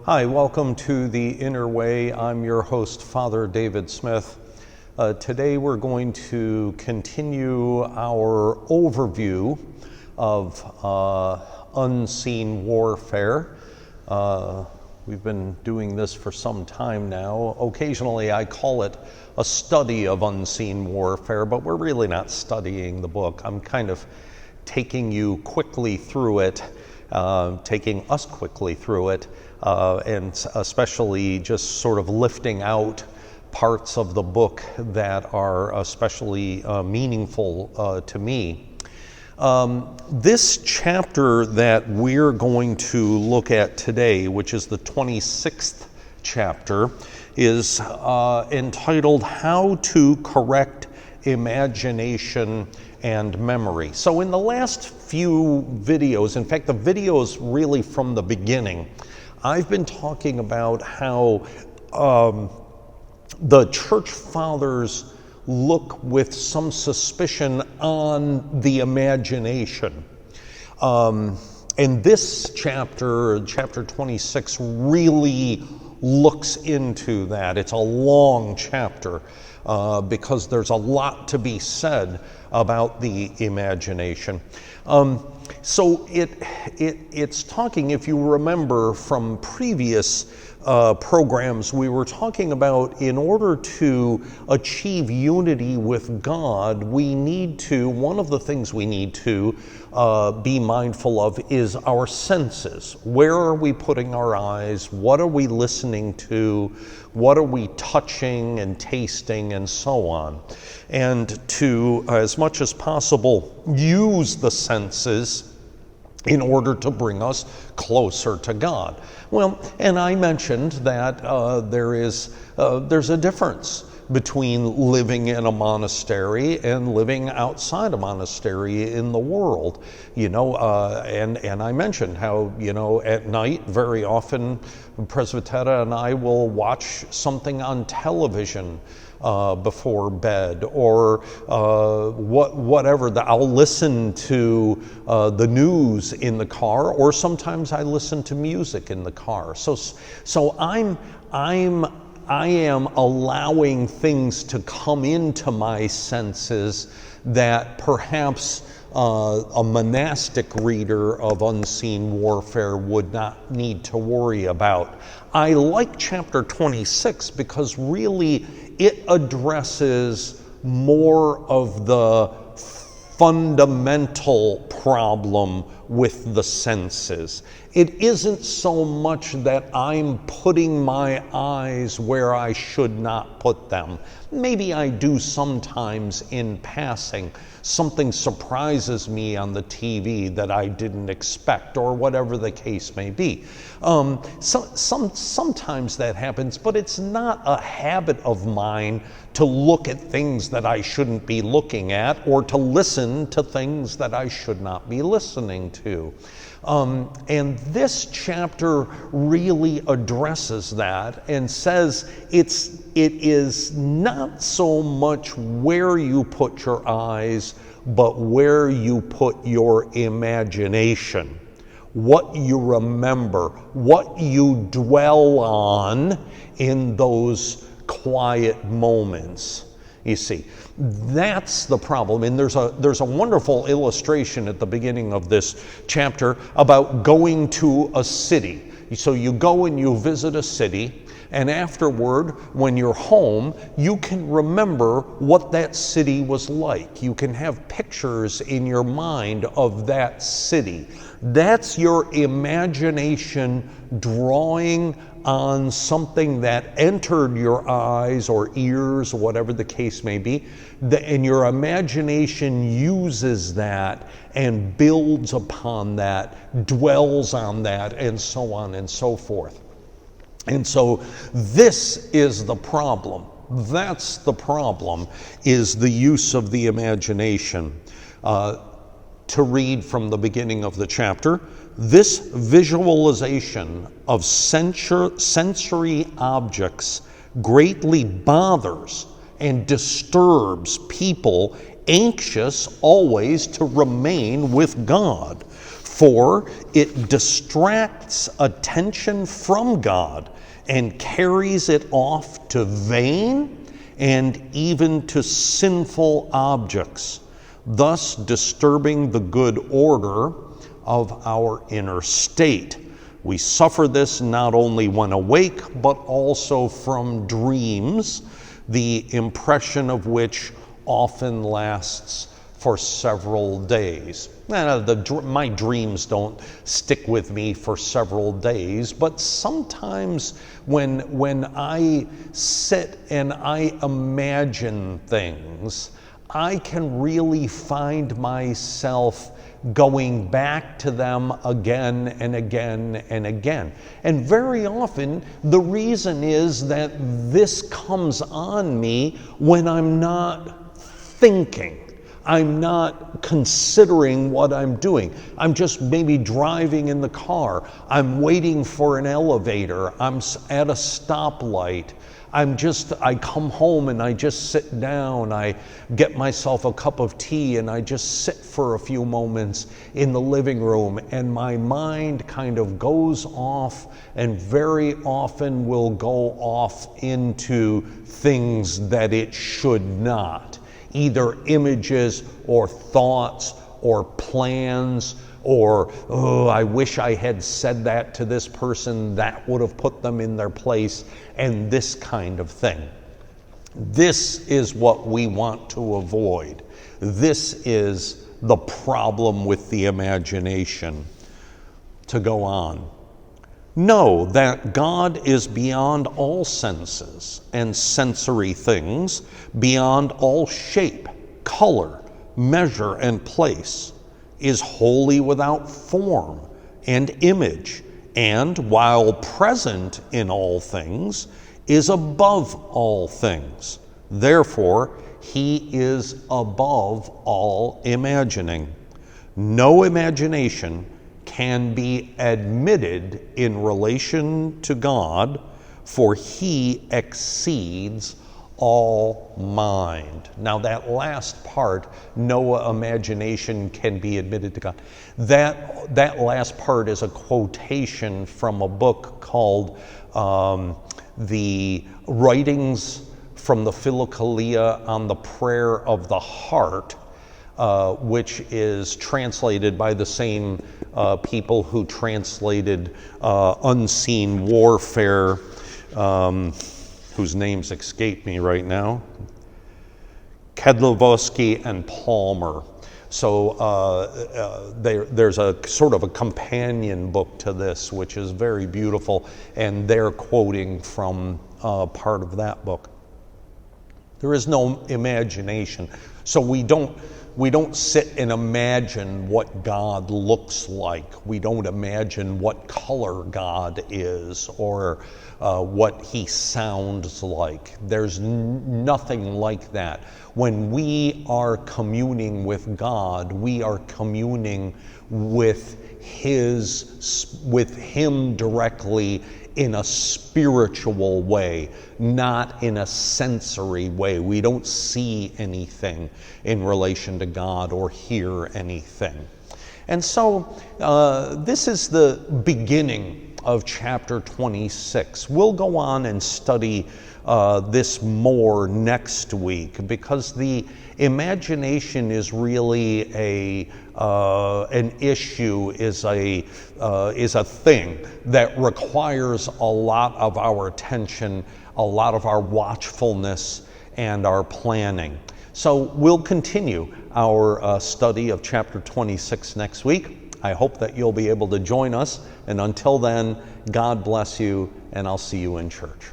Hi, welcome to The Inner Way. I'm your host, Father David Smith. Today we're going to continue our overview of unseen warfare. We've been doing this for some time now. Occasionally I call it a study of unseen warfare, but we're really not studying the book. I'm kind of taking you quickly through it, taking us quickly through it, and especially just sort of lifting out parts of the book that are especially meaningful to me. This chapter that we're going to look at today, which is the 26th chapter, is entitled How to Correct Imagination and Memory. So in the last few videos, in fact the videos really from the beginning, I've been talking about how the church fathers look with some suspicion on the imagination. And this chapter, chapter 26, really looks into that. It's a long chapter because there's a lot to be said about the imagination. So it's talking, if you remember from previous programs, we were talking about in order to achieve unity with God, one of the things we need to be mindful of is our senses. Where are we putting our eyes? What are we listening to? What are we touching and tasting and so on? And to, as much as possible, use the senses in order to bring us closer to God. Well, and I mentioned that there's a difference between living in a monastery and living outside a monastery in the world, and I mentioned how, at night very often Presbytera and I will watch something on television before bed, or whatever. I'll listen to the news in the car, or sometimes I listen to music in the car. So I am allowing things to come into my senses that perhaps a monastic reader of Unseen Warfare would not need to worry about. I like chapter 26 because really it addresses more of the fundamental problem with the senses. It isn't so much that I'm putting my eyes where I should not put them. Maybe I do sometimes in passing. Something surprises me on the TV that I didn't expect, or whatever the case may be. Sometimes that happens, but it's not a habit of mine to look at things that I shouldn't be looking at, or to listen to things that I should not be listening to. And this chapter really addresses that and says it is not so much where you put your eyes, but where you put your imagination, what you remember, what you dwell on in those quiet moments. You see, that's the problem. And there's a wonderful illustration at the beginning of this chapter about going to a city. So you go and you visit a city, and afterward, when you're home, you can remember what that city was like. You can have pictures in your mind of that city. That's your imagination drawing on something that entered your eyes or ears, or whatever the case may be, and your imagination uses that and builds upon that, dwells on that, and so on and so forth. And so this is the problem. That's the problem, is the use of the imagination. To read from the beginning of the chapter, this visualization of sensory objects greatly bothers and disturbs people anxious always to remain with God. for it distracts attention from God and carries it off to vain and even to sinful objects, thus disturbing the good order of our inner state. We suffer this not only when awake, but also from dreams, the impression of which often lasts for several days. My dreams don't stick with me for several days, but sometimes when I sit and I imagine things, I can really find myself going back to them again and again and again. And very often, the reason is that this comes on me when I'm not thinking. I'm not considering what I'm doing. I'm just maybe driving in the car. I'm waiting for an elevator. I'm at a stoplight. I come home and I just sit down. I get myself a cup of tea and I just sit for a few moments in the living room, and my mind kind of goes off, and very often will go off into things that it should not. Either images or thoughts or plans, or, oh, I wish I had said that to this person, that would have put them in their place, and this kind of thing. This is what we want to avoid. This is the problem with the imagination. To go on. Know that God is beyond all senses and sensory things, beyond all shape, color, measure, and place, is wholly without form and image, and while present in all things, is above all things. Therefore, he is above all imagining. No imagination can be admitted in relation to God, for he exceeds all mind. Now that last part, no imagination can be admitted to God, that last part is a quotation from a book called The Writings from the Philokalia on the Prayer of the Heart, which is translated by the same people who translated Unseen Warfare, whose names escape me right now, Kedlowski and Palmer. So there's a sort of a companion book to this, which is very beautiful, and they're quoting from part of that book. There is no imagination, so we don't sit and imagine what God looks like. We don't imagine what color God is or what he sounds like. There's nothing like that. When we are communing with God, we are communing with him directly in a spiritual way, not in a sensory way. We don't see anything in relation to God or hear anything. And so this is the beginning of chapter 26. We'll go on and study this more next week, because the imagination is really an issue, is a thing that requires a lot of our attention, a lot of our watchfulness, and our planning. So we'll continue our study of chapter 26 next week. I hope that you'll be able to join us, and until then, God bless you, and I'll see you in church.